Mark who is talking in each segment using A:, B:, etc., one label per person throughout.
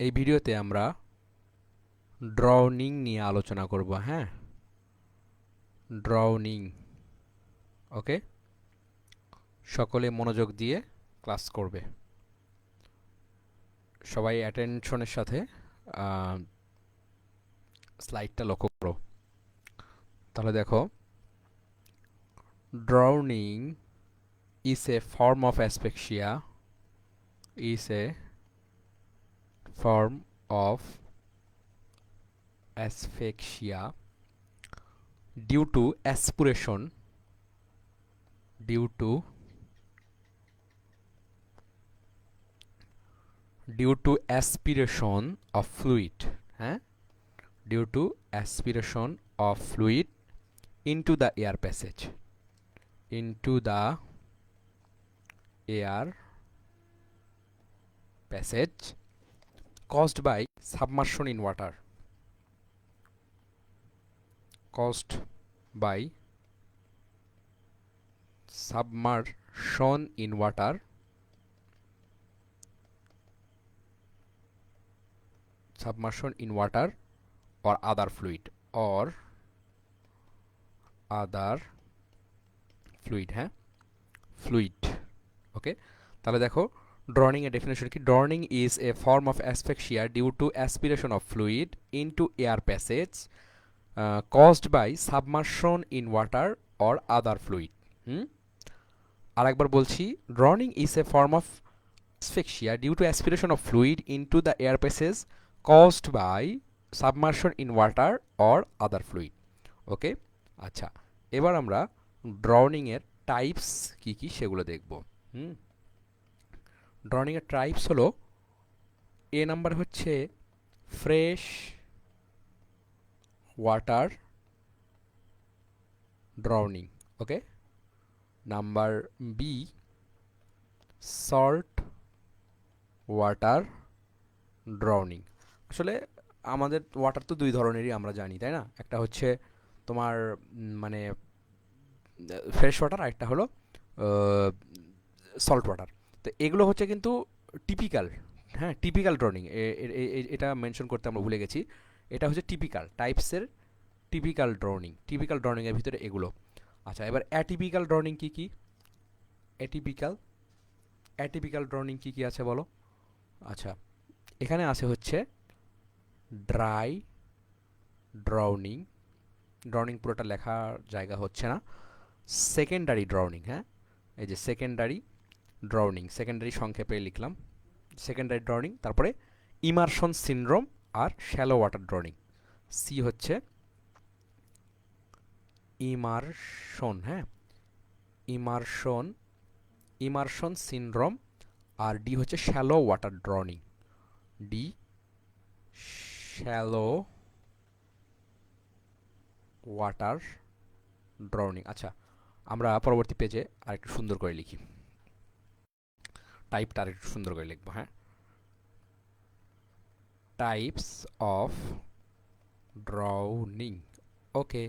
A: এই ভিডিওতে আমরা ড্রওয়িং নিয়ে আলোচনা করব। হ্যাঁ, ড্রওয়িং। ওকে, সকলে মনোযোগ দিয়ে ক্লাস করবে। সবাই অ্যাটেনশনের সাথে স্লাইডটা লক্ষ্য করো। তাহলে দেখো, drowning is a form of asphyxia, is a form of asphyxia due to aspiration, due to due to aspiration of fluid, হ্যাঁ, due to aspiration of fluid into the air passage, into the air passage caused by submersion in water, caused by submersion in water, submersion in water or other fluid, or other fluid, হ্যাঁ, fluid। Okay, তাহলে দেখো, drowning এর definition কি? Drowning is a form of asphyxia due to aspiration of fluid into air passage caused by submersion in water or other fluid। Hmm, আরেকবার বলছি, drowning is a form of asphyxia due to aspiration of fluid into the air passages caused by submersion in water or other fluid। ওকে, আচ্ছা, এবার আমরা drowning এর types কি কি সেগুলো দেখব। হুম, ড্রনিং এর টাইপস হলো, এ নাম্বার হচ্ছে fresh water drowning. Okay, number B salt water drowning. আসলে আমাদের ওয়াটার তো দুই ধরনেরই আমরা জানি, তাই না? একটা হচ্ছে তোমার মানে ফ্রেশ ওয়াটার, আর একটা হলো সল্ট ওয়াটার। তো এগুলো হচ্ছে কিন্তু টিপিক্যাল, হ্যাঁ, টিপিক্যাল ড্রনিং। এটা মেনশন করতে আমরা ভুলে গেছি। এটা হচ্ছে টিপিক্যাল টাইপসের, টিপিক্যাল ড্রনিং। টিপিক্যাল ড্রনিংয়ের ভিতরে এগুলো। আচ্ছা, এবার অ্যাটিপিক্যাল ড্রনিং কি কি? অ্যাটিপিক্যাল অ্যাটিপিক্যাল ড্রনিং কি কি আছে বলো? আচ্ছা, এখানে আছে হচ্ছে ড্রাই ড্রনিং। ড্রনিং পুরোটা লেখার জায়গা হচ্ছে না। সেকেন্ডারি ড্রনিং, হ্যাঁ, এই যে সেকেন্ডারি ড্রনিং, সেকেন্ডারি সংক্ষেপে লিখলাম সেকেন্ডারি ড্রনিং। তারপরে ইমারশন সিনড্রোম আর শ্যালো ওয়াটার ড্রনিং। সি হচ্ছে ইমারশন, হ্যাঁ, ইমারশন, ইমারশন সিনড্রোম। আর ডি হচ্ছে shallow water drowning, D shallow water drowning. আচ্ছা, আমরা পরবর্তী পেজে আরেকটু সুন্দর করে লিখি, টাইপটা আরেকটু সুন্দর করে লিখবো। হ্যাঁ, টাইপস অফ ড্রনিং। ওকে,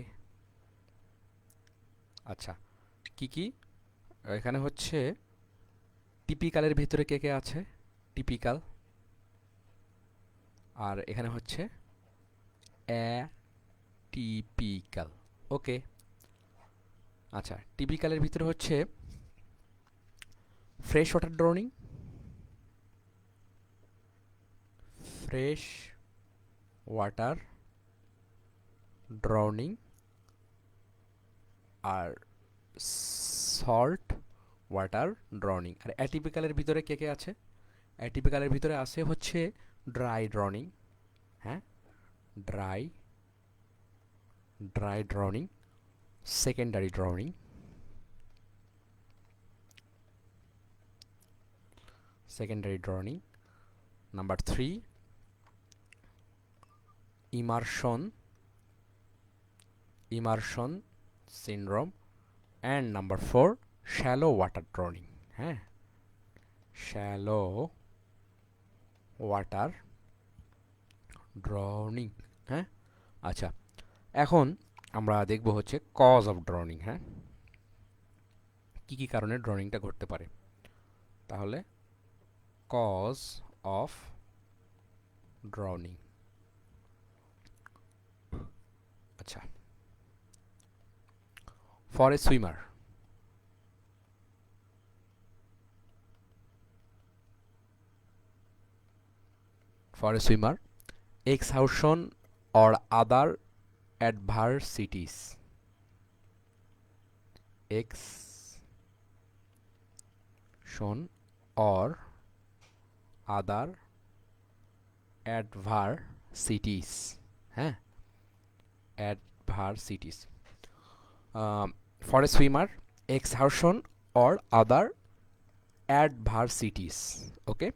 A: আচ্ছা, কি কি এখানে হচ্ছে? টিপিক্যালের ভিতরে কে কে আছে? টিপিক্যাল। আর এখানে হচ্ছে অ্যাটিপিক্যাল। ওকে, আচ্ছা, টিপিক্যালের ভিতরে হচ্ছে fresh water drowning, fresh water drowning, আর সল্ট ওয়াটার ড্রনিং। আর অ্যাটিপিক্যালের ভিতরে কে কে আছে? অ্যাটিপিক্যালের ভিতরে আছে হচ্ছে ড্রাই ড্রনিং, হ্যাঁ, dry dry drowning, secondary drowning, secondary drowning. Number 3 immersion, immersion syndrome. And number 4 shallow water drowning, হ্যাঁ, শ্যালো ওয়াটার ড্রনিং। হ্যাঁ, আচ্ছা, এখন আমরা দেখব হচ্ছে কজ অফ ড্রনিং। হ্যাঁ, কী কী কারণে ড্রনিংটা ঘটতে পারে। তাহলে কজ অফ ড্রাউনিং। আচ্ছা, for a swimmer, for a swimmer, exhaustion or other adversities, exhaustion or other adversities, হ্যাঁ, adversities, for a swimmer, exhaustion or other adversities, okay.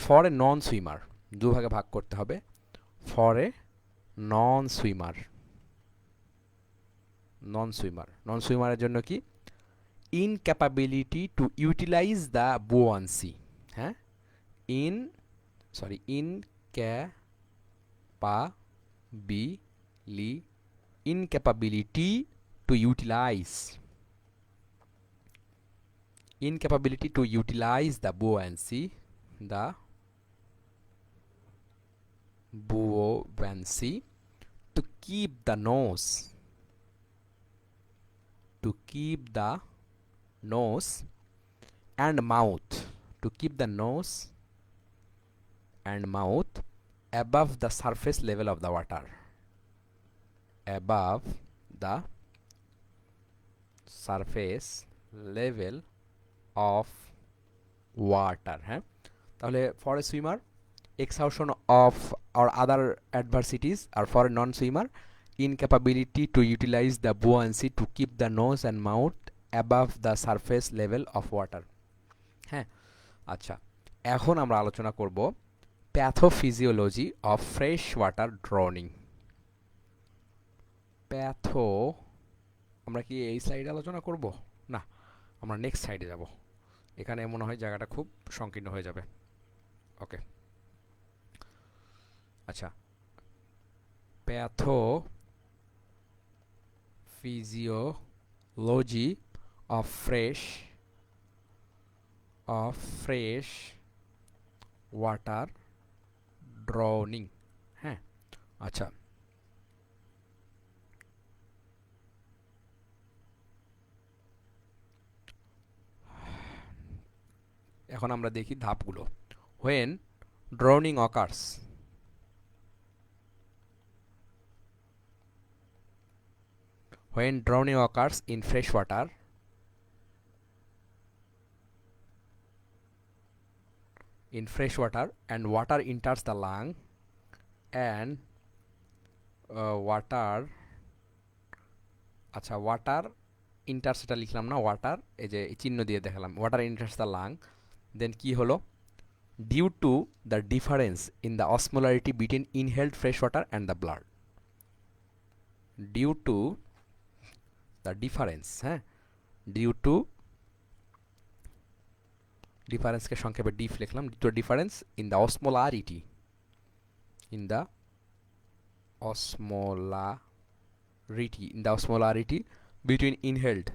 A: For a non swimmer, দুভাগে ভাগ করতে হবে। ফর এ নন সুইমার, নন সুইমারের জন্য কি, incapability to utilise the buoyancy, হ্যাঁ, incapability incapability to utilise the buoyancy to keep the nose and mouth above the surface level of the water, above the surface level of water, হ্যাঁ। তাহলে for a swimmer, exhaustion of or other adversities, or for a non-swimmer, incapability to utilize the buoyancy to keep the nose and mouth above the surface level of water, হ্যাঁ। আচ্ছা, এখন আমরা আলোচনা করব pathophysiology of fresh water drowning. Patho, আমরা কি এই স্লাইডে আলোচনা করব? না, আমরা নেক্সট সাইডে যাব, এখানে মনে হয় জায়গাটা খুব সংকীর্ণ হয়ে যাবে। ওকে, আচ্ছা, প্যাথোফিজিওলজি অফ ফ্রেশ ওয়াটার ড্রোনিং, হ্যাঁ। আচ্ছা, এখন আমরা দেখি ধাপগুলো। when drowning occurs, in fresh water, and water enters the lung and water enters, এটা লিখলাম না, ওয়াটার এই যে চিহ্ন দিয়ে দেখালাম, water enters the lung, then কি হলো, due to the difference in the osmolarity between inhaled fresh water and the blood, due to the difference, হ্যাঁ, due to ডিফারেন্সকে সংক্ষেপে ডিফ লিখলাম, due to difference in the osmolarity between inhaled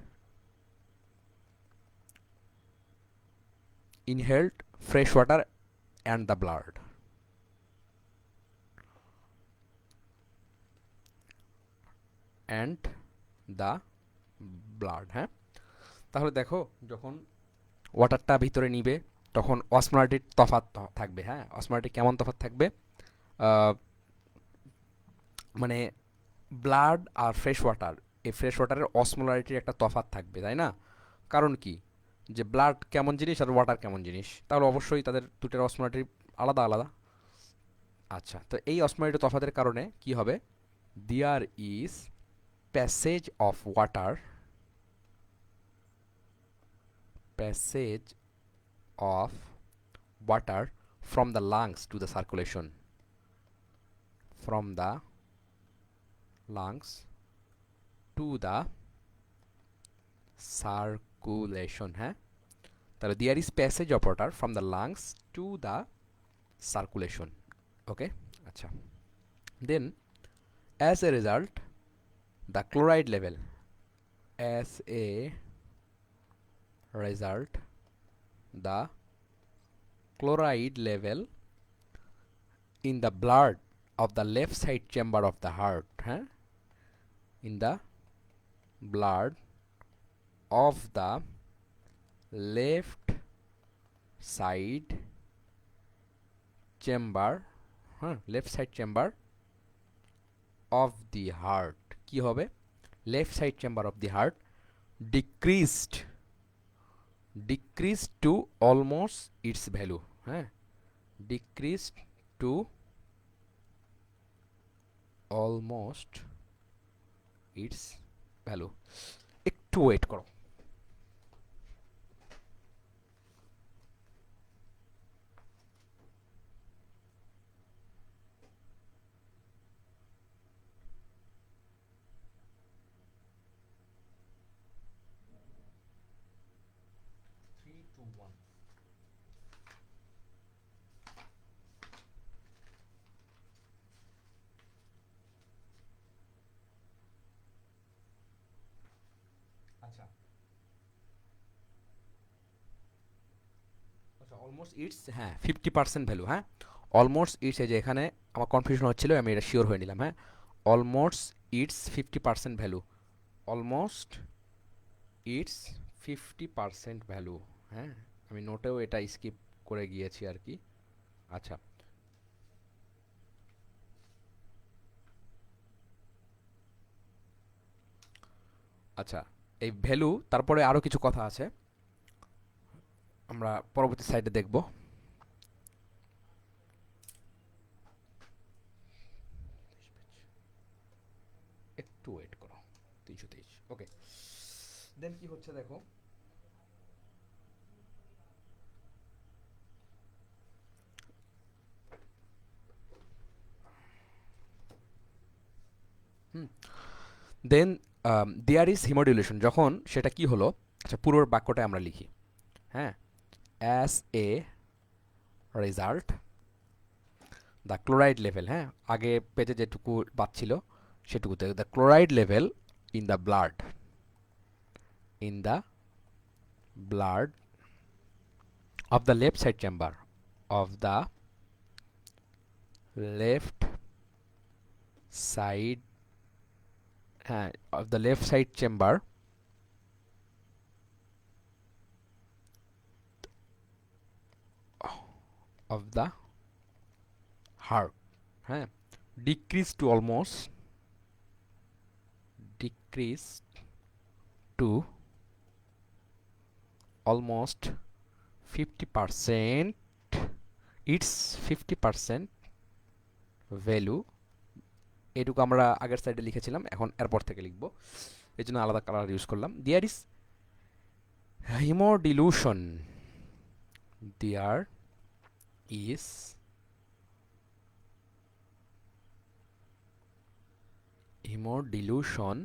A: fresh water and the blood, হ্যাঁ। তাহলে দেখো, যখন ওয়াটারটা ভিতরে নিবে তখন অসমোলারিটির তফাৎ থাকবে, হ্যাঁ। অসমোলারিটি কেমন তফাৎ থাকবে, মানে ব্লাড আর ফ্রেশ ওয়াটার, এই ফ্রেশ ওয়াটারের অসমোলারিটির একটা তফাৎ থাকবে, তাই না? কারণ কি, যে ব্লাড কেমন জিনিস আর ওয়াটার কেমন জিনিস, তাহলে অবশ্যই তাদের দুটোর অসমোলারিটি আলাদা আলাদা। আচ্ছা, তো এই অসমোলারিটি তফাতের কারণে কি হবে, there is passage of water from the lungs to the circulation, হ্যাঁ। তাহলে there is passage of water from the lungs to the circulation, okay. আচ্ছা, then as a result the chloride level in the blood of the left side chamber of the heart, huh? In the blood of the left side chamber, huh? Left side chamber of the heart কি হবে left side chamber of the heart decreased to almost its value, হ্যাঁ decreased to almost its value একটু wait করো আচ্ছা আচ্ছা almost it's হ্যাঁ 50% value হ্যাঁ almost it's এই যে এখানে আমার কনফিউশন হচ্ছিল আমি এটা শিওর হয়ে নিলাম হ্যাঁ almost it's 50% value almost it's 50% value হ্যাঁ আমি নোটেও এটা স্কিপ করে গিয়েছি আর কি আচ্ছা আচ্ছা এই ভ্যালু তারপরে আরও কিছু কথা আছে আমরা পরবর্তী সাইডে দেখব একটু ওয়েট করো 323 ওকে দেন কি হচ্ছে দেখো দেন দেয়ার ইজ হিমোডিউলেশন যখন সেটা কি হলো আচ্ছা পুরো বাক্যটা আমরা লিখি হ্যাঁ as a result the chloride level হ্যাঁ আগে পেজে যেটুকু পাচ্ছিল সেটুকুতে the chloride level in the blood of the left side chamber of the left side of the left side chamber of the heart হ্যাঁ decreased to almost 50% its 50% value এটুকু আমরা আগের সাইডে লিখেছিলাম এখন এরপর থেকে লিখব এই জন্য আলাদা কালার ইউজ করলাম there is haemodilution there is hemodilution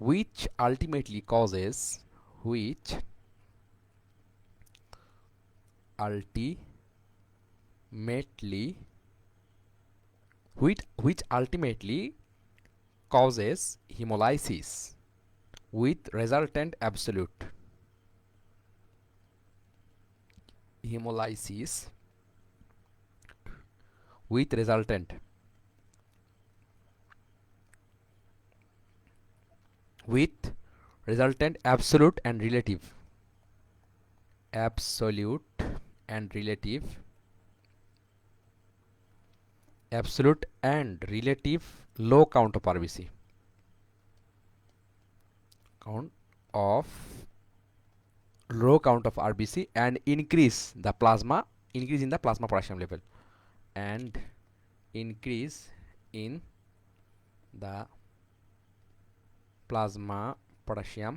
A: which ultimately causes which ultimately causes hemolysis with resultant absolute hemolysis with resultant absolute and relative low count of RBC and increase in the plasma potassium level and increase in the plasma potassium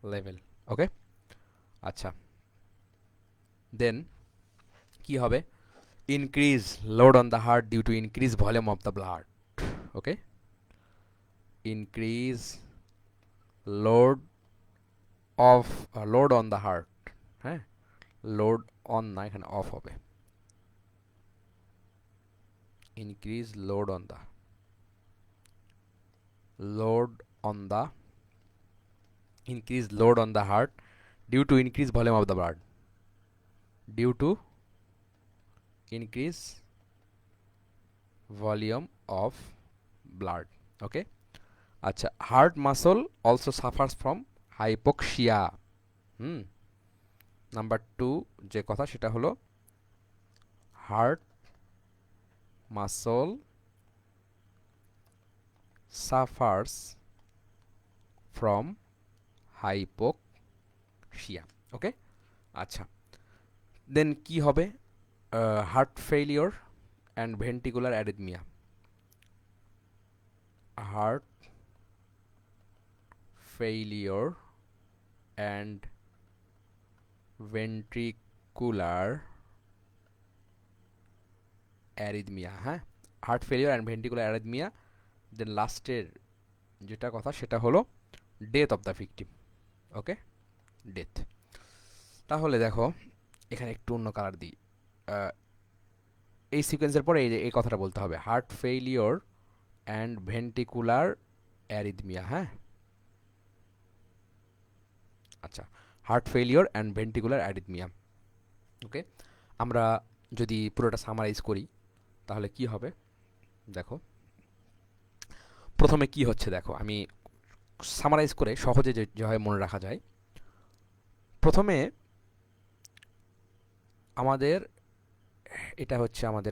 A: level okay আচ্ছা then কি হবে increase load on the heart due to increase volume of the blood okay increase load on the heart হ্যাঁ load on না এখানে off হবে increase load on the increase load on the heart due to increase volume of the blood due to increase volume of blood. Okay, আচ্ছা, heart muscle also suffers from hypoxia. Hmm, number 2 যে কথা সেটা হলো heart muscle suffers from hypoxia. Okay, আচ্ছা, then কি হবে? Heart failure and ventricular arrhythmia. Heart failure and ventricular arrhythmia. হ্যাঁ, heart failure and ventricular arrhythmia. Then লাস্টের যেটা কথা সেটা হলো death of the victim. Okay, death. তাহলে দেখো এখানে একটু অন্য কালার দিই। এই সিকোয়েন্সের পরে এই কথাটা বলতে হবে, heart failure and ventricular arrhythmia. হ্যাঁ, আচ্ছা, heart failure and ventricular arrhythmia. Okay, আমরা যদি পুরোটা সামারাইজ করি তাহলে কি হবে দেখো। প্রথমে কি হচ্ছে দেখো, আমি সামারাইজ করে সহজে যেভাবে মনে রাখা যায়। প্রথমে আমাদের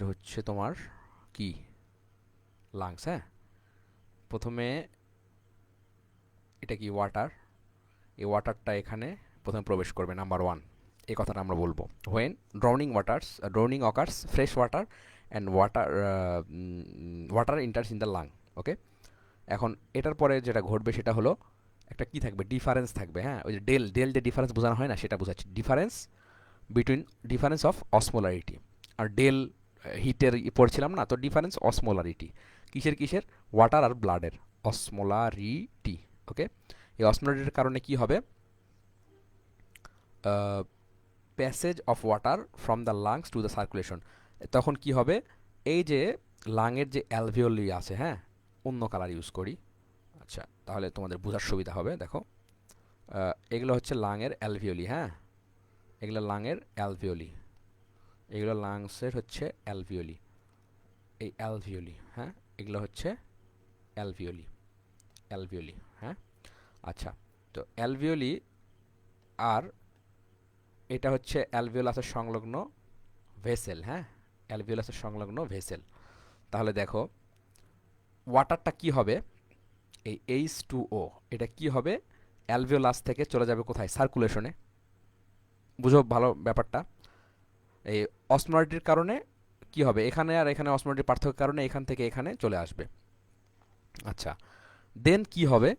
A: হচ্ছে তোমার কি লাংস। হ্যাঁ, প্রথমে এটা কি ওয়াটার, এই ওয়াটারটা এখানে প্রথমে প্রবেশ করবে, নাম্বার 1। এই কথাটা আমরা বলবো when drowning occurs fresh water and water enters in the lung. Okay, এখন এটার পরে যেটা ঘটবে সেটা হলো একটা কি থাকবে, ডিফারেন্স থাকবে। হ্যাঁ, ওই যে ডেল যে ডিফারেন্স বোঝানো হয় না, সেটা বোঝাচ্ছি, ডিফারেন্স অফ অসমোলারিটি। আর ডেল হিটের পড়ছিলাম না, তো ডিফারেন্স অসমোলারিটি কিসের ওয়াটার আর ব্লাডের অসমোলারিটি। ওকে, এই অসমোলারিটির কারণে কি হবে, passage of water from the lungs to the circulation. তখন কি হবে, এই যে লাংয়ের যে অ্যালভিওলি আছে, হ্যাঁ, অন্য কালার ইউজ করি, আচ্ছা, তাহলে তোমাদের বোঝার সুবিধা হবে। দেখো এগুলো হচ্ছে লাংয়ের অ্যালভিওলি। হ্যাঁ, এগুলো লাংয়ের অ্যালভিওলি, এগুলো লাংসের হচ্ছে অ্যালভিওলি, এই অ্যালভিওলি। হ্যাঁ, এগুলো হচ্ছে অ্যালভিওলি। হ্যাঁ, আচ্ছা, তো অ্যালভিওলি আর এটা হচ্ছে অ্যালভিওলাসের সংলগ্ন ভেসেল। হ্যাঁ, অ্যালভিওলাসের সংলগ্ন ভেসেল। তাহলে দেখো ওয়াটারটা কি হবে, এই H2O এটা কি হবে, অ্যালভিওলাস থেকে চলে যাবে কোথায়, সার্কুলেশনে। বুঝো ভালো ব্যাপারটা। এই অসমোলারিটির কারণে কি হবে, এখানে আর এখানে অসমোলারিটির পার্থক্যের কারণে এখান থেকে এখানে চলে আসবে। আচ্ছা, দেন কি হবে,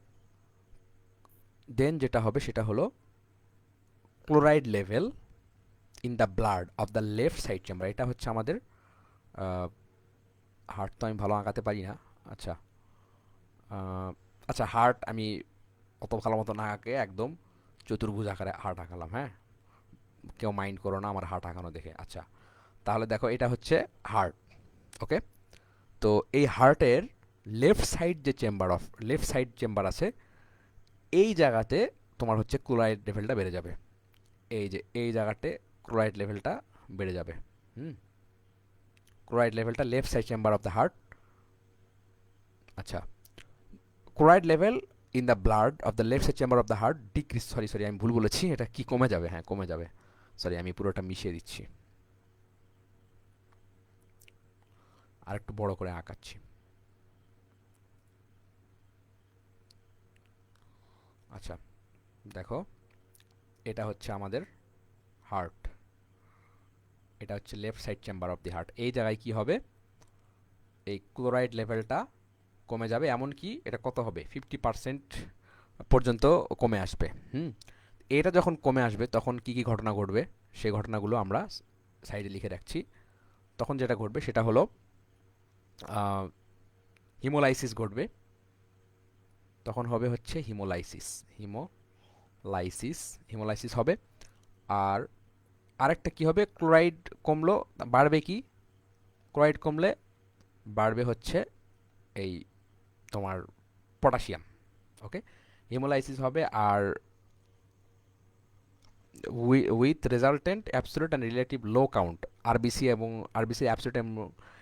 A: দেন যেটা হবে সেটা হলো chloride level in the blood of the left side chamber. এটা হচ্ছে আমাদের হার্ট, তো আমি ভালো আঁকাতে পারি না। আচ্ছা, আচ্ছা, হার্ট আমি অত ভালো মতো না আঁকে, একদম চতুর্ভুজ আকারে হার্ট আঁকালাম। হ্যাঁ, কেউ মাইন্ড করো না আমার হার্ট আঁকানো দেখে। আচ্ছা, তাহলে দেখো এটা হচ্ছে হার্ট। ওকে, তো এই হার্টের লেফট সাইড চেম্বার আছে, এই জায়গাতে তোমার হচ্ছে ক্লোরাইড লেভেলটা বেড়ে যাবে। এই যে এই জায়গাতে ক্লোরাইড লেভেলটা বেড়ে যাবে। হুম, ক্লোরাইড লেভেলটা left side chamber of the heart. আচ্ছা, chloride level in the blood of the left side chamber of the heart decrease, sorry আমি ভুল বলেছি, এটা কি কমে যাবে, হ্যাঁ কমে যাবে, সরি আমি পুরোটা মিশিয়ে দিচ্ছি, আর একটু বড় করে আঁকাচ্ছি। আচ্ছা, দেখো এটা হচ্ছে আমাদের হার্ট, এটা হচ্ছে left side chamber of the heart. এই জায়গায় কি হবে, এই ক্লোরাইড লেভেলটা কমে যাবে, এমনকি এটা কত হবে, 50% পর্যন্ত কমে আসবে। এটা যখন কমে আসবে তখন কি কি ঘটনা ঘটবে, সেই ঘটনাগুলো আমরা সাইডে লিখে রাখছি। তখন যেটা ঘটবে সেটা হলো হিমোলাইসিস ঘটবে, তখন হবে হচ্ছে হিমোলাইসিস হবে। আর আরেকটা কি হবে, ক্লোরাইড কমলো, বাড়বে কি, ক্লোরাইড কমলে বাড়বে হচ্ছে এই তোমার পটাশিয়াম। ওকে, হিমোলাইসিস হবে, আর with resultant absolute and relative low count, RBC absolute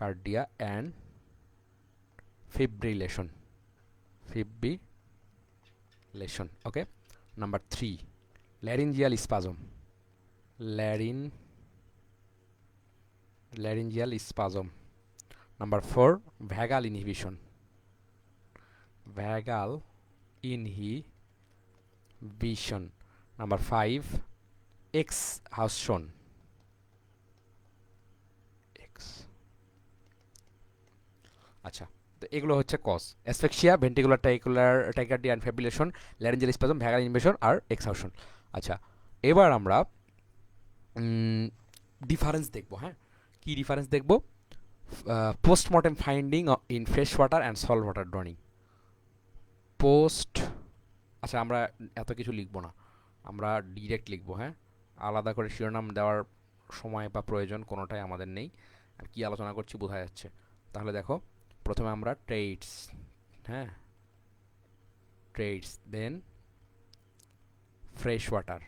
A: cardia and fibrillation, fibrillation. Okay. Number 3, laryngeal spasm, laryngeal spasm. Number 4, vagal inhibition, vagal inhibition. Number 5, exhaustion, আচ্ছা, তো এগুলো হচ্ছে cause: asphyxia, ventricular tachycardia and fibrillation, laryngeal spasm, vagal inhibition আর exhaustion. আচ্ছা, এবার আমরা difference দেখব। হ্যাঁ, কি ডিফারেন্স দেখব? Postmortem finding in fresh water and salt water drowning. আচ্ছা, আমরা এত কিছু লিখব না, আমরা ডিরেক্ট লিখব। হ্যাঁ, আলাদা করে শিরোনাম দেওয়ার সময় বা প্রয়োজন কোনোটাই আমাদের নেই। আর কি আলোচনা করছি বোঝা যাচ্ছে। তাহলে দেখো, প্রথমে আমরা ট্রেডস, হ্যাঁ, ট্রেডস, দেন ফ্রেশ ওয়াটার,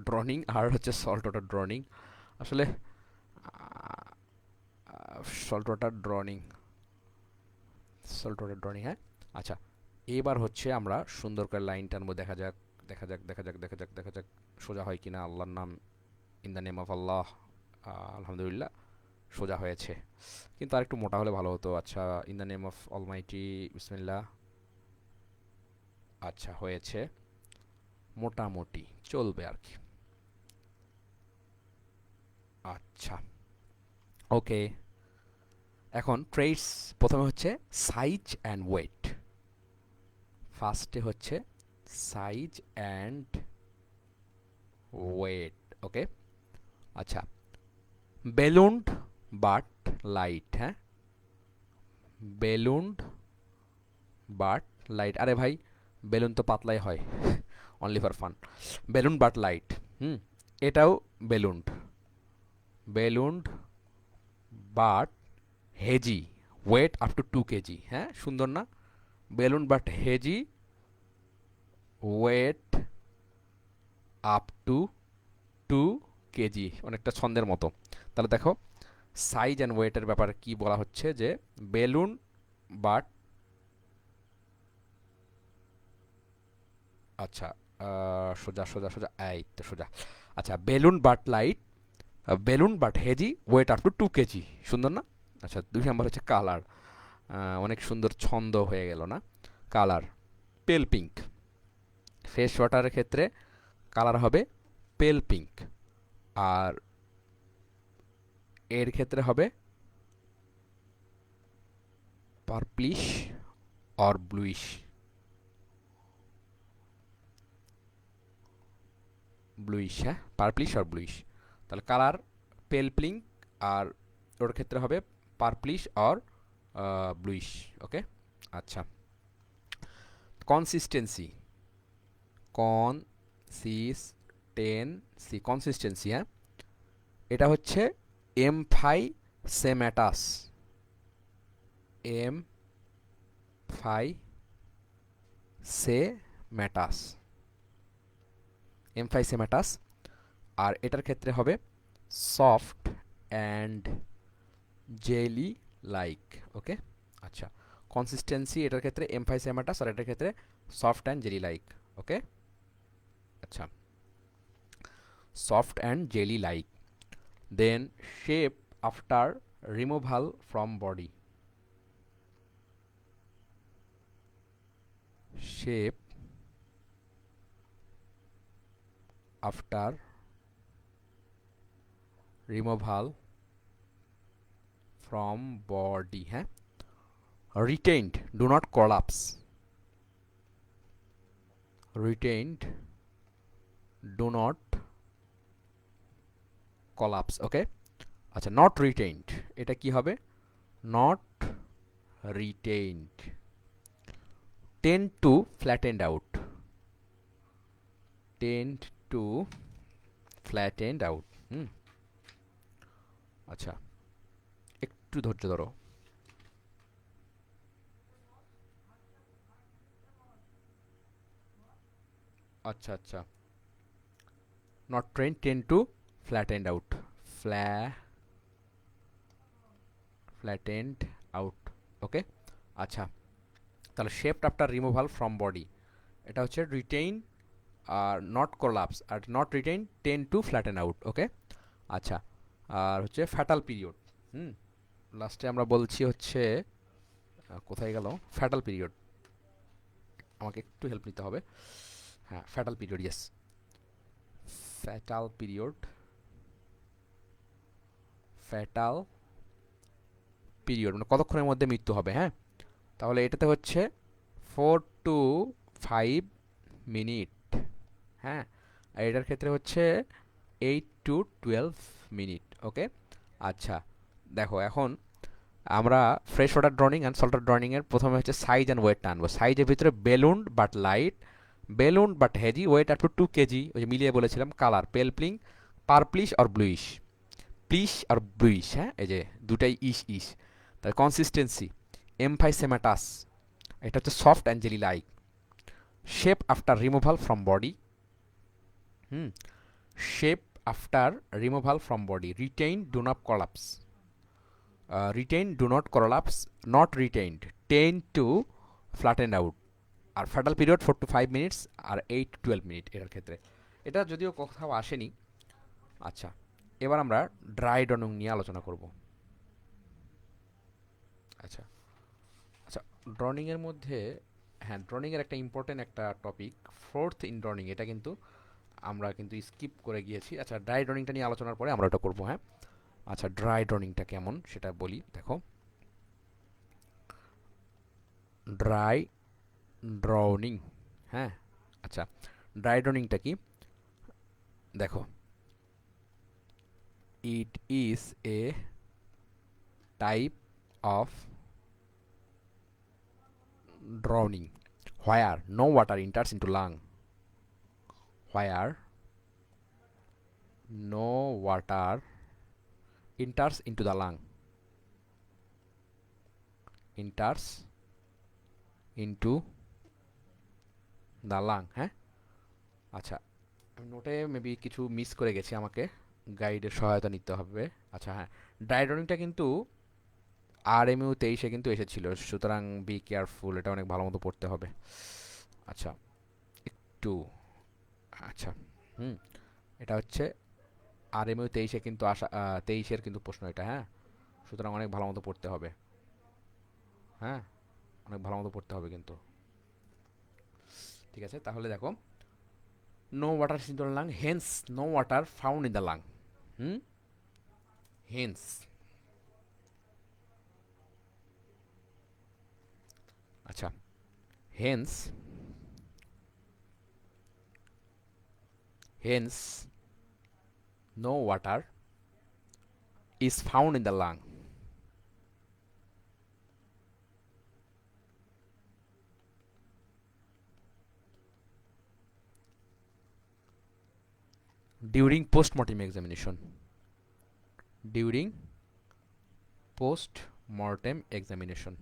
A: ড্রনিং, আর হচ্ছে সল্ট ওয়াটার ড্রনিং। আসলে সল্ট ওয়াটার ড্রনিং, হ্যাঁ। আচ্ছা, এবার হচ্ছে আমরা সুন্দর করে লাইন টানবো। দেখা যাক, সোজা হয় কিনা। আল্লাহর নাম, ইন দ্য নেম অফ আল্লাহ, আলহামদুলিল্লাহ সোজা হয়েছে, কিন্তু আর একটু মোটা হলে ভালো হতো। আচ্ছা, in the name of Almighty, বিসমিল্লাহ। আচ্ছা, হয়েছে, মোটামুটি চলবে আর কি। আচ্ছা, ওকে। এখন ট্রেডস, প্রথমে হচ্ছে সাইজ অ্যান্ড ওয়েট। ফার্স্টে হচ্ছে সাইজ অ্যান্ড ওয়েট। ওকে, আচ্ছা, বেলুন্ড বাট লাইট। হ্যাঁ, বেলুন্ড বাট লাইট। আরে ভাই, বেলুন তো পাতলাই হয়, only for fun. Balloon but light, এটাও ballooned, but heavy, weight up to 2 KG. হ্যাঁ, সুন্দর না? Balloon but heavy, weight up to 2 KG, অনেকটা ছন্দের মতো। তাহলে দেখো, সাইজ অ্যান্ড ওয়েটের ব্যাপারে কি বলা হচ্ছে, যে বেলুন বাট, আচ্ছা, সোজা সোজা সোজা, এই তো সোজা। আচ্ছা, balloon but light, balloon but heavy, weight up to 2 kg. সুন্দর না? আচ্ছা, 2 নম্বর হচ্ছে কালার। অনেক সুন্দর ছন্দ হয়ে গেল না? কালার, পেল পিঙ্ক। ফ্রেশ ওয়াটারের ক্ষেত্রে কালার হবে পেল পিঙ্ক, আর এর ক্ষেত্রে হবে পার্পলিশ অর ব্লুইশ, হ্যাঁ, পার্পলিশ অর ব্লুইশ। তাহলে কালার পেল পিঙ্ক, আর ওর ক্ষেত্রে হবে পার্পলিশ অর ব্লুইশ। ওকে, আচ্ছা, কনসিস্টেন্সি, কনসিস্টেন্সি, হ্যাঁ, এটা হচ্ছে এমফাইসেমাটাস, এমফাইসেমাটাস, আর এটার ক্ষেত্রে হবে soft and jelly like. Okay, আচ্ছা, কনসিস্টেন্সি এটার ক্ষেত্রে এমফাইসেমাটাস, আর এটার ক্ষেত্রে soft and jelly like. Okay, আচ্ছা, soft and jelly like. Then shape after removal from body, shape after removal from body, হ্যাঁ, retained, do not collapse, retained, do not collapse. Okay, আচ্ছা, not retained, এটা কি হবে? Not retained. Tend to flattened out, tend to flattened out. আচ্ছা, একটু ধৈর্য ধরো। আচ্ছা আচ্ছা, not train tend to flattened out, flattened out. Okay, আচ্ছা, তাহলে shaped after removal from body, এটা হচ্ছে রিটেইন আর নট কোলাপস, আর not retain tend to flatten out. Okay, আচ্ছা, আর হচ্ছে ফ্যাটাল পিরিয়ড। হুম, লাস্টে আমরা বলছি হচ্ছে কোথায় গেল ফ্যাটাল পিরিয়ড, আমাকে একটু হেল্প নিতে হবে। হ্যাঁ, fatal period, yes, fatal period, fatal period মানে কতক্ষণের মধ্যে মৃত্যু হবে। হ্যাঁ, তাহলে এটাতে হচ্ছে 4 to 5 মিনিট। হ্যাঁ, আর এটার ক্ষেত্রে হচ্ছে 8 to 12 মিনিট। ওকে, আচ্ছা, দেখো এখন আমরা fresh water drowning and salt water ড্রনিংয়ের প্রথমে হচ্ছে সাইজ অ্যান্ড ওয়েট টানবো। সাইজের ভিতরে balloon but light, balloon but heavy, weight up to 2 kg, ওই যে মিলিয়ে বলেছিলাম। কালার পেলপ্লিং, পার্পলিশ আর ব্লুইশ, প্লিশ আর ব্লুইশ, হ্যাঁ, এই যে দুটাই ইস ইস। তার কনসিস্টেন্সি এমফাইসেমাটাস, এটা হচ্ছে soft and jelly like. Shape after removal from body, hmm, shape after removal from body, retain do not collapse, retain do not collapse, not retained tend to flattened out, আর fatal period 4 to 5 minutes, আর 8 to 12 minute এটার ক্ষেত্রে। এটা যদিও কোথাও আসেনি। আচ্ছা, এবার আমরা ড্রাই ড্রনিং নিয়ে আলোচনা করব। আচ্ছা আচ্ছা, ড্রনিংয়ের মধ্যে, হ্যাঁ, ড্রনিংয়ের একটা ইম্পর্টেন্ট একটা টপিক ফোর্থ ইন ড্রনিং, এটা কিন্তু আমরা কিন্তু স্কিপ করে গিয়েছি। আচ্ছা, ড্রাই ড্রনিংটা নিয়ে আলোচনার পরে আমরা ওটা করবো। হ্যাঁ, আচ্ছা, ড্রাই ড্রনিংটা কেমন সেটা বলি। দেখো, ড্রাই ড্রনিং, হ্যাঁ, আচ্ছা, ড্রাই ড্রনিংটা কি দেখো, it is a type of drowning where no water enters into lung, where no water enters into the lung, enters into the lung। হ্যাঁ, আচ্ছা, নোটে মেবি কিছু মিস করে গেছি, আমাকে গাইডের সহায়তা নিতে হবে। আচ্ছা, হ্যাঁ, ড্রাইডনিংটা কিন্তু RMU 23-এ কিন্তু এসেছিল, সুতরাং বি কেয়ারফুল, এটা অনেক ভালো মতো পড়তে হবে। আচ্ছা, একটু, আচ্ছা, হুম, এটা হচ্ছে RMU 23-এ কিন্তু আসা, 23-এর কিন্তু প্রশ্ন এটা। হ্যাঁ, সুতরাং অনেক ভালো মতো পড়তে হবে। হ্যাঁ, অনেক ভালো মতো পড়তে হবে কিন্তু। ঠিক আছে, তাহলে দেখো, no water in the lung, hence no water found in the lung. Hmm, hence, আচ্ছা, hence, hence no water is found in the lung during postmortem examination, during postmortem examination,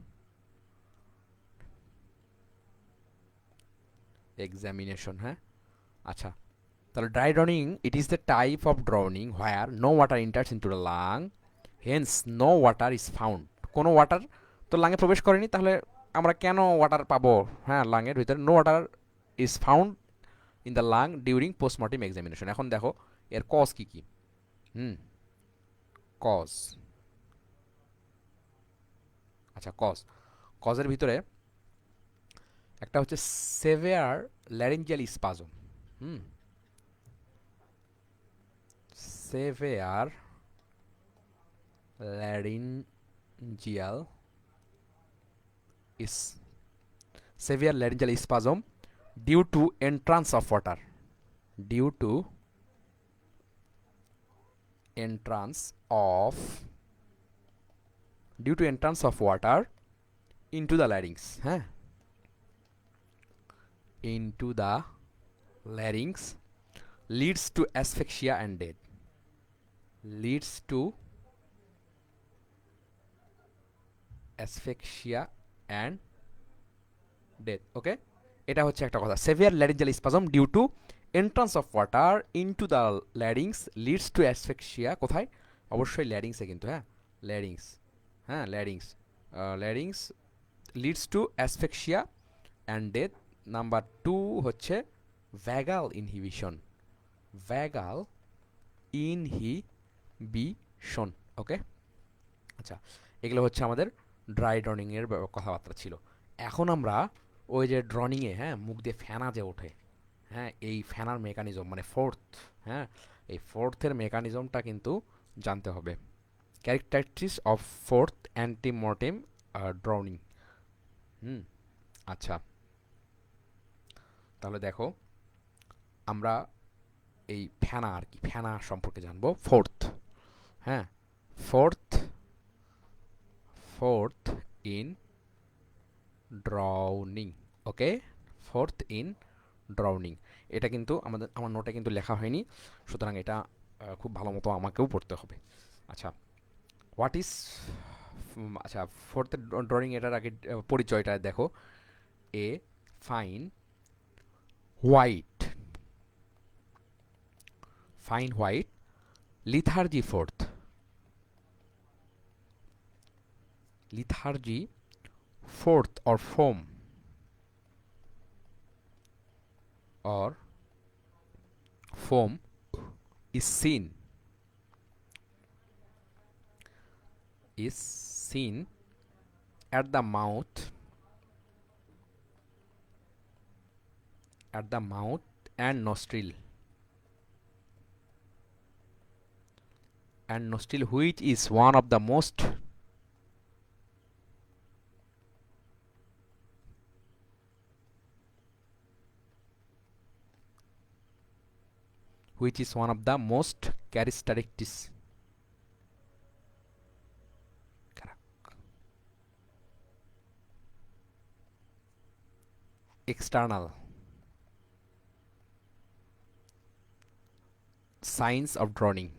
A: examination, হ্যাঁ, আচ্ছা, তাহলে dry drowning, it is the type of drowning where no water enters into the lung, hence no water is found. কোনো water তো লাঙে প্রবেশ করেনি, তাহলে আমরা কেন ওয়াটার পাবো? হ্যাঁ, লাঙের ভিতরে no water is found in the lung during postmortem examination. এখন দেখো এর কজ কি কি। হুম, কজ, আচ্ছা, কজের ভিতরে একটা হচ্ছে severe laryngeal spasm. Hmm, severe laryngeal is severe laryngeal spasm due to entrance of water, due to entrance of, due to entrance of water into the larynx, হ্যাঁ, into the larynx, leads to asphyxia and death, leads to asphyxia and death। Okay, এটা হচ্ছে একটা কথা। Severe laryngeal spasm due to entrance of water into the larynx leads to asphyxia. কোথায়? অবশ্যই ল্যারিংসে কিন্তু, হ্যাঁ, ল্যারিংস, হ্যাঁ larynx, larynx leads to asphyxia and death. Number 2 হচ্ছে ভ্যাগাল ইনহিবিশন, ভ্যাগাল ইনহিবিশন। ওকে, আচ্ছা, এগুলো হচ্ছে আমাদের ড্রাই ড্রনিংয়ের কথাবার্তা ছিল। এখন আমরা ওই যে ড্রনিংয়ে, হ্যাঁ, মুখ দিয়ে ফেনা যে ওঠে, হ্যাঁ, এই ফেনার মেকানিজম মানে ফোর্থ, হ্যাঁ, এই ফোর্থের মেকানিজমটা কিন্তু জানতে হবে। Characteristics of froth antemortem drowning. Hmm, আচ্ছা, তাহলে দেখো আমরা এই ফেনা আর কি, ফেনা সম্পর্কে জানবো। ফোর্থ, হ্যাঁ, fourth, fourth in drowning. Okay, fourth in drowning, এটা কিন্তু আমার নোটে কিন্তু লেখা হয়নি, সুতরাং এটা খুব ভালো মতো আমাকেও পড়তে হবে। আচ্ছা, হোয়াট ইজ, আচ্ছা, ফোর্থ ড্রয়িং, এটার আগে পরিচয়টা দেখো। A fine white, fine white lathery froth, lathery fourth or foam or foam is seen at the mouth, at the mouth and nostril, and nostril, which is one of the most, which is one of the most characteristics, external signs of drowning.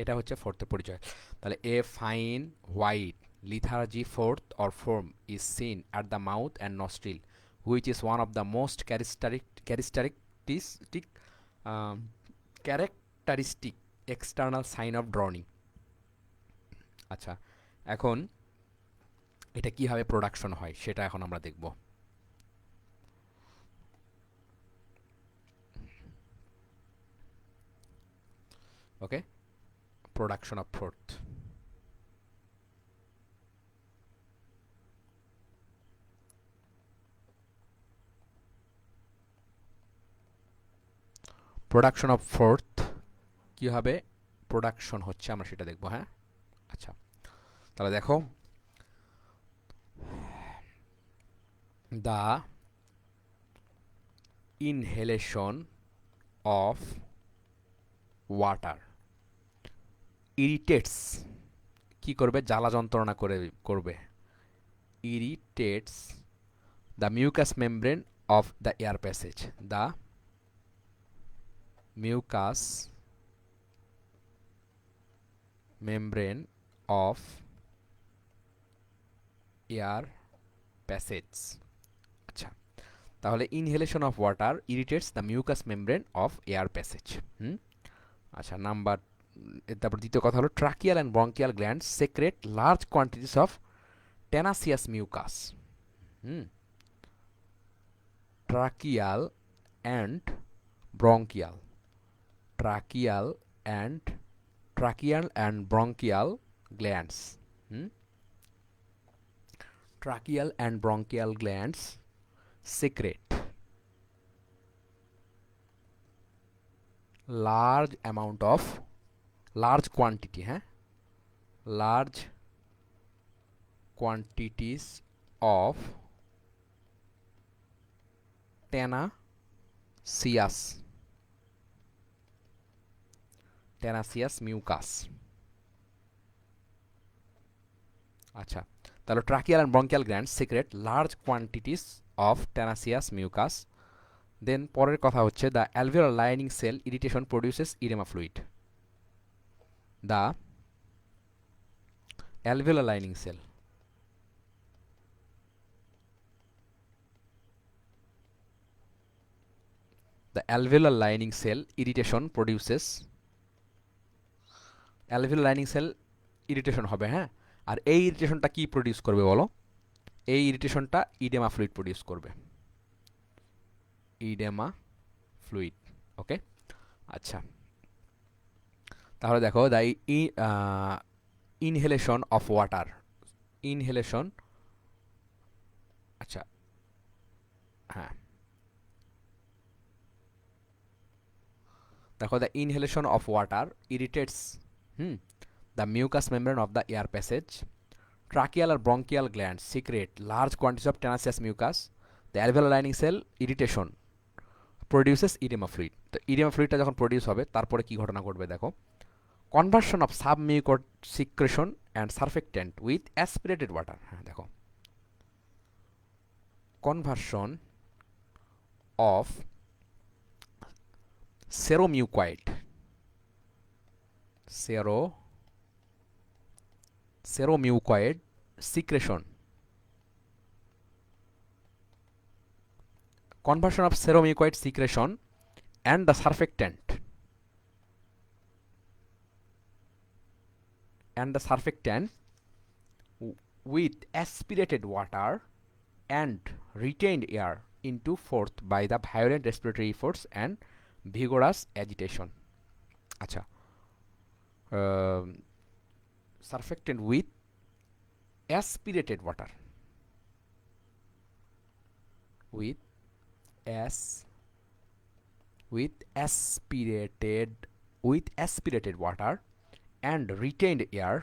A: এটা হচ্ছে ফোর্থের পরিচয়। তাহলে a fine white lathery froth or foam is seen at the mouth and nostril which is one of the most characteristic external sign of drowning. আচ্ছা, এখন এটা কিভাবে production হয় সেটা এখন আমরা দেখব। Okay, production of froth. Production of froth কীভাবে প্রোডাকশন হচ্ছে আমরা সেটা দেখব। হ্যাঁ, আচ্ছা, তাহলে দেখো, the inhalation of water irritates, কি করবে, জ্বালা যন্ত্রণা করবে, irritates the mucous membrane of the air passage, the mucous membrane of air passage. আচ্ছা, তাহলে inhalation of water irritates the mucous membrane of air passage. আচ্ছা, নাম্বার, তারপর দ্বিতীয় কথা হলো tracheal and bronchial glands secrete large quantities of tenacious mucus. Tracheal and bronchial, tracheal and bronchial glands, tracheal and bronchial glands secrete large amount of, large quantity, large quantities of tenacious mucus। আচ্ছা, তাহলে tracheal and bronchial glands secrete large quantities of tenacious mucus. Then পরের কথা হচ্ছে the alveolar lining cell irritation produces edema fluid, the alveolar lining cell. The alveolar lining cell irritation produces alveolar lining cell irritation হবে, হ্যাঁ। আর এই ইরিটেশনটা কি produce করবে বলো? এই ইরিটেশনটা ইডেমা ফ্লুইড প্রডিউস করবে, ইডেমা ফ্লুইড। ওকে, আচ্ছা, তাহলে দেখো the inhalation of water, inhalation, আচ্ছা, হ্যাঁ, দেখো the inhalation of water irritates the mucous membrane of the air passage. Tracheal or bronchial glands secrete large quantities of tenacious mucus. The alveolar lining cell irritation produces edema fluid. তো edema fluidটা যখন produce হবে তারপরে কি ঘটনা ঘটবে দেখো, conversion of submucoid secretion and surfactant with aspirated water. হ্যাঁ দেখো, conversion of seromucoid, seromucoid secretion, conversion of seromucoid secretion and the surfactant with aspirated water and retained air into forth by the violent respiratory efforts and vigorous agitation. আচ্ছা, surfactant with aspirated water, with aspirated water and retained air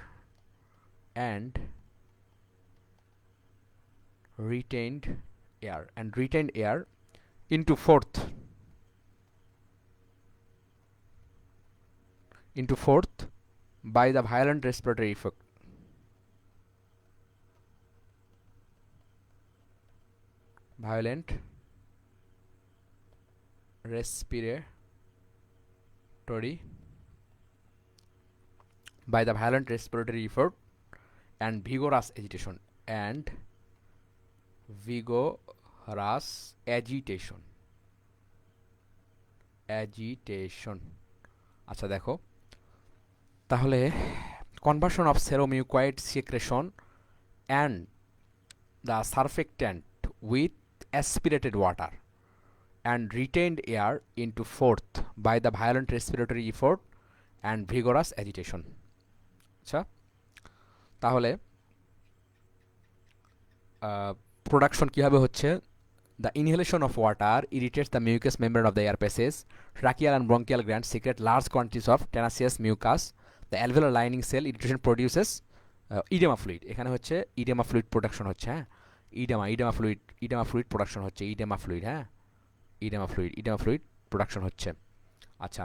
A: into fourth by the violent respiratory effect, violent respiratory by the violent respiratory effort and vigorous agitation আচ্ছা দেখো, তাহলে conversion of seromucoid secretion and the surfactant with aspirated water and retained air into fourth by the violent respiratory effort and vigorous agitation. আচ্ছা, তাহলে production কীভাবে হচ্ছে? The inhalation of water irritates the mucous membrane of the air passage. Tracheal and bronchial glands secrete large quantities of tenacious mucus. The alveolar lining cell irritation produces edema fluid. এখানে হচ্ছে edema fluid production হচ্ছে, হ্যাঁ, edema fluid production হচ্ছে, edema fluid, হ্যাঁ, edema fluid production হচ্ছে। আচ্ছা,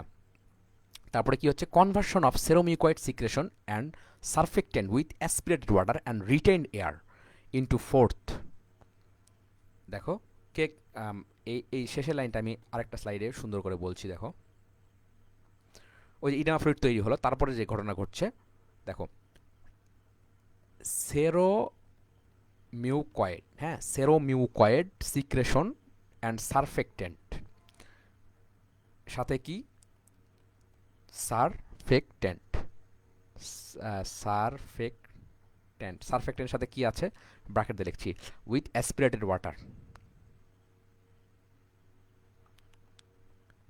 A: তারপরে কি হচ্ছে? Conversion of seromucoid secretion and surfactant with aspirated water and retained air into froth. দেখো কেক, এই শেষের লাইনটা আমি আরেকটা স্লাইডে সুন্দর করে বলছি। দেখো, ওই যে ইডেমা ফ্লুইড তৈরি হলো, তারপরে যে ঘটনা ঘটছে দেখো, সেরোমিউকয়েড, হ্যাঁ, সেরোমিউকয়েড সিক্রেশন অ্যান্ড সারফেক্টেন্ট, সাথে কি সারফেক্টেন্ট সাথে কি আছে ব্র্যাকেট দিয়ে লিখছি, with aspirated water,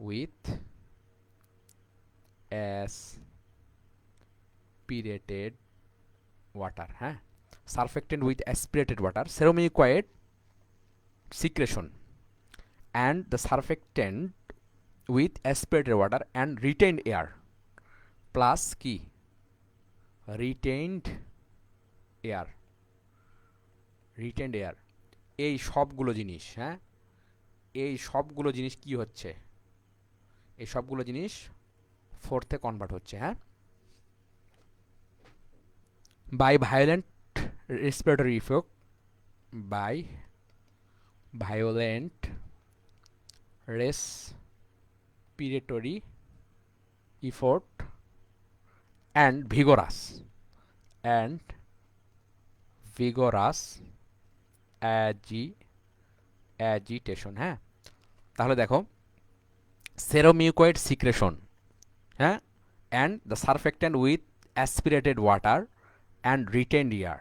A: with aspirated water, হ্যাঁ, surfactant with aspirated water, seromucoid secretion and the surfactant with aspirated water and retained air plus কি retained air, এই সবগুলো জিনিস, হ্যাঁ, এই সবগুলো জিনিস কি হচ্ছে? এই সবগুলো জিনিস ফোর্থে কনভার্ট হচ্ছে, হ্যাঁ, by violent respiratory effect, by violent respiratory effort and vigorous vigorous agitation. হ্যাঁ, তাহলে দেখো সেরোমিউকয়েড সিক্রেশন, হ্যাঁ, and the surfactant with aspirated water and retained air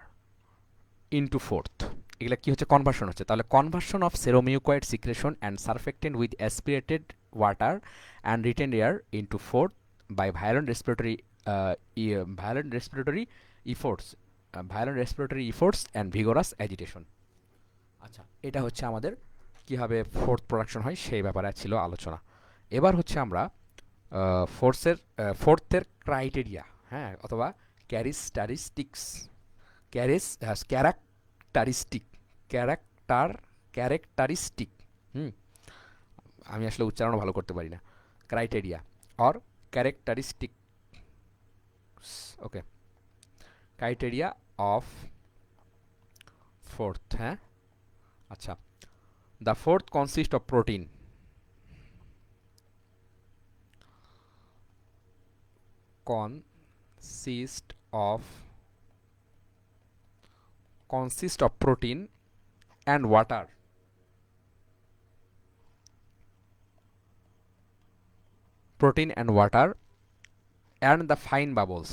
A: into froth, এগুলা কি হচ্ছে? কনভার্সন হচ্ছে। তাহলে conversion of seromucoid secretion and surfactant with aspirated water and retained air into froth by violent respiratory efforts and vigorous agitation। আচ্ছা, এটা হচ্ছে আমাদের কিভাবে ফোর্থ প্রোডাকশন হয় সেই ব্যাপারে ছিল আলোচনা। এবার হচ্ছে আমরা ফোর্থের ক্রাইটেরিয়া, হ্যাঁ, অথবা ক্যারেক্টারিস্টিক্স, ক্যারেক্টারিস্টিক ক্যারেক্টার ক্যারেক্টারিস্টিক হুম, আমি আসলে উচ্চারণ ভালো করতে পারি না, criteria or characteristic, okay, criteria of fourth. হ্যাঁ, আচ্ছা, the fourth consist of protein, consist of protein and water, and the fine bubbles,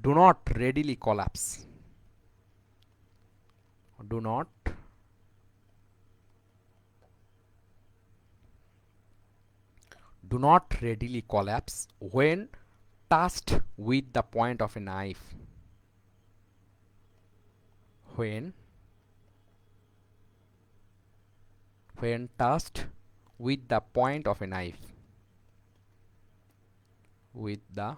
A: do not readily collapse, do not readily collapse when touched with the point of a knife, when touched with the point of a knife, with the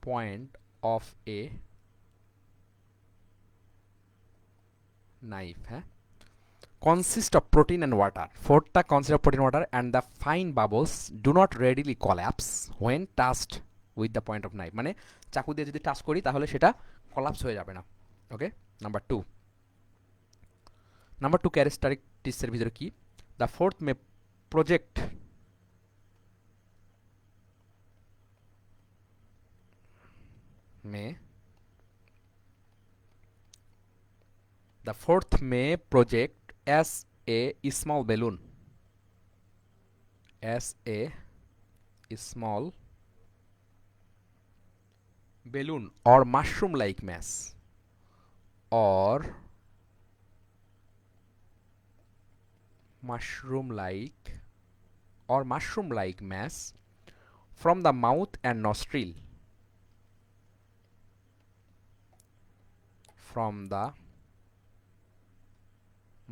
A: point of a knife, হ্যাঁ, consist of protein and water, fourth consist of protein and water and the fine bubbles do not readily collapse when touched with the point of knife, মানে চাকু দিয়ে যদি touch করি তাহলে সেটা collapse হয়ে যাবে না। ওকে, নাম্বার টু ক্যারেক্টারিস্টিক্সের ভিতরে কি? The fourth May project as a small balloon, or mushroom like mass, from the mouth and nostril, from the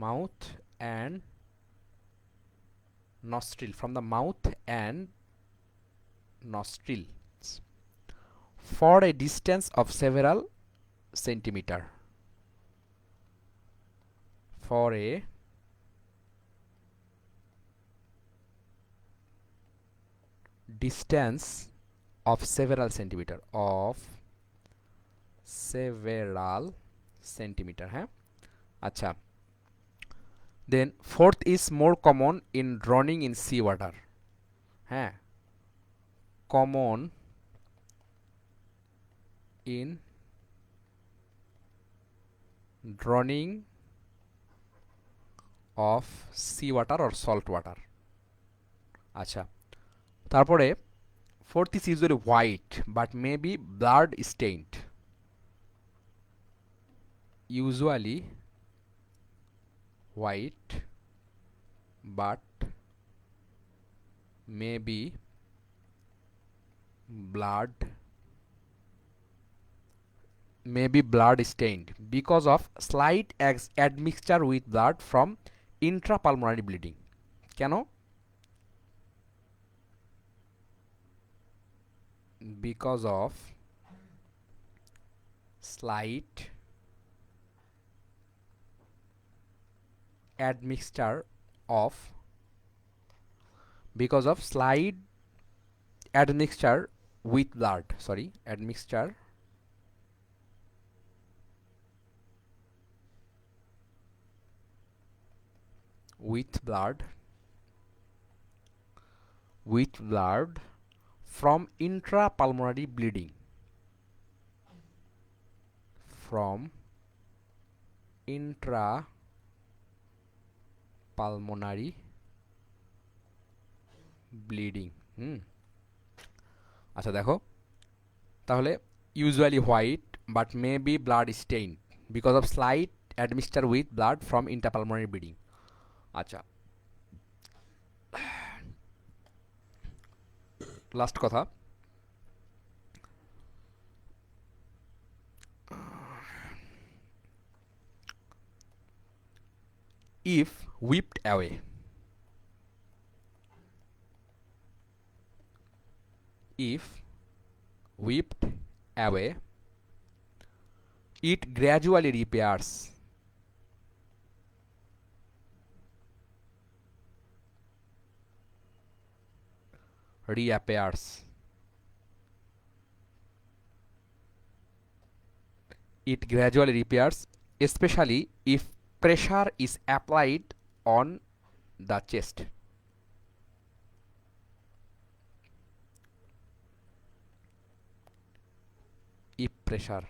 A: mouth and nostrils for a distance of several centimeter, for a distance of several centimeter, হ্যাঁ, আচ্ছা। Then froth is more common in drowning in sea water, হ্যাঁ, common in drowning of sea water or salt water. আচ্ছা, তারপরে froth is usually white but may be blood stained, usually white but may be blood stained because of slight admixture with blood from intrapulmonary bleeding। কেন? because of slight admixture with blood, admixture with blood from intrapulmonary bleeding, from intrapulmonary bleeding. আচ্ছা দেখো, তাহলে usually white but may be blood stained because of slight admixture with blood from intrapulmonary bleeding. আচ্ছা, last কথা, if whipped away, if whipped away, it gradually repairs, reappears, it gradually repairs, especially if pressure is applied on the chest. If pressure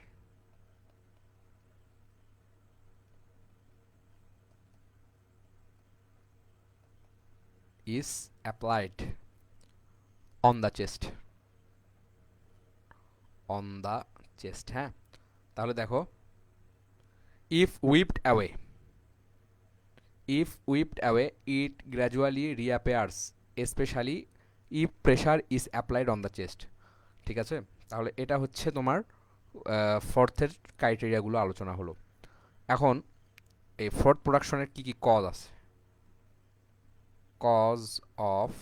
A: is applied on the chest, হ্যাঁ, তাহলে দেখো, if whipped away, it gradually reappears, especially if pressure is applied on the chest. ঠিক আছে, তাহলে এটা হচ্ছে তোমার ফোর্থের ক্রাইটেরিয়াগুলো আলোচনা হলো। এখন এই ফোর্থ প্রোডাকশনের কি কি কজ আছে? Cause of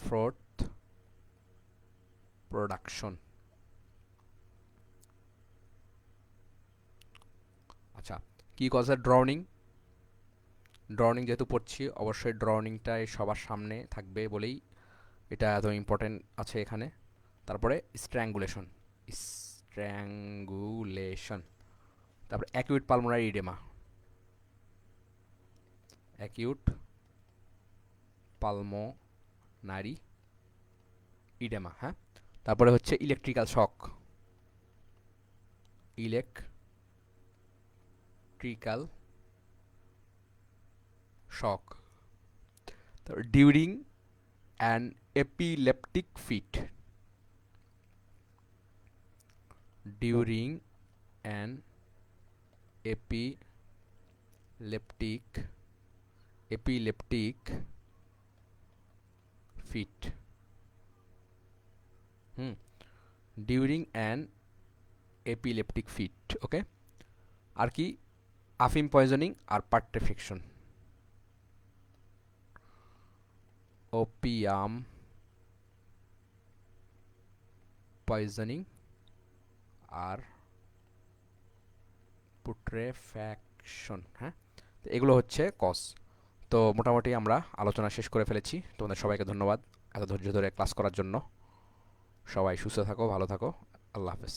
A: froth production. আচ্ছা, কি কজ? ড্রাউনিং যেহেতু পড়ছি, অবশ্যই ড্রাউনিংটাই সবার সামনে থাকবে বলেই এটা এত ইম্পর্টেন্ট আছে এখানে। তারপরে স্ট্র্যাঙ্গুলেশন, তারপরে অ্যাকিউট পালমোনারি ইডেমা, হ্যাঁ। তারপরে হচ্ছে ইলেকট্রিক্যাল শক, তারপর during an epileptic fit, epileptic fit, during an epileptic fit. Okay, আর কি? আফিম পয়জনিং আর পার্ট্রিফিকশন, ওপিয়াম পয়জনিং আর পুট্রেফ্যাকশন, হ্যাঁ। তো এগুলো হচ্ছে কজ। তো মোটামুটি আমরা আলোচনা শেষ করে ফেলেছি। তোমাদের সবাইকে ধন্যবাদ এত ধৈর্য ধরে ক্লাস করার জন্য। সবাই সুস্থ থাকো, ভালো থাকো, আল্লাহ হাফেজ।